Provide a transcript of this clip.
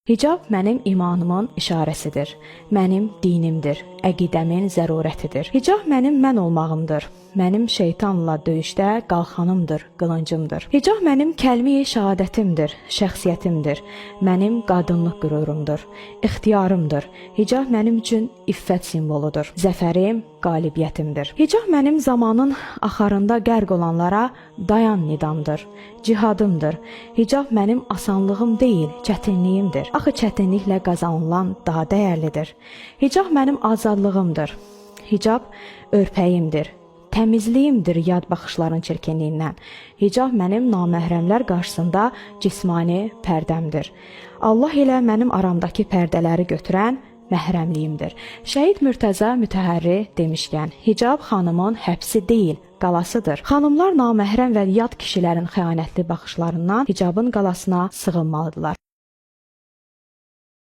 Hicab mənim imanımın işarəsidir, mənim dinimdir, əqidəmin zərurətidir. Hicab mənim mən olmağımdır, mənim şeytanla döyüşdə qalxanımdır, qılıncımdır. Hicab mənim kəlmi-i şəhadətimdir, şəxsiyyətimdir, mənim qadınlıq qürurumdur, ixtiyarımdır. Hicab mənim üçün iffət simvoludur, zəfərim, qalibiyyətimdir. Hicab mənim zamanın axarında qərq olanlara dayan nidamdır, cihadımdır. Hicab mənim asanlığım deyil, çətinliyimdir. Axı çətinliklə qazanılan daha dəyərlidir. Hicab mənim azadlığımdır. Hicab örpəyimdir, təmizliyimdir yad baxışların çirkinliyindən. Hicab mənim naməhrəmlər qarşısında cismani pərdəmdir. Allah ilə mənim aramdakı pərdələri götürən məhrəmliyimdir. Şəhid Mürtəza Mütəhərri demişkən, hicab xanımın həbsi deyil, qalasıdır. Xanımlar naməhrəm və yad kişilərin xəyanətli baxışlarından hicabın qalasına sığınmalıdırlar.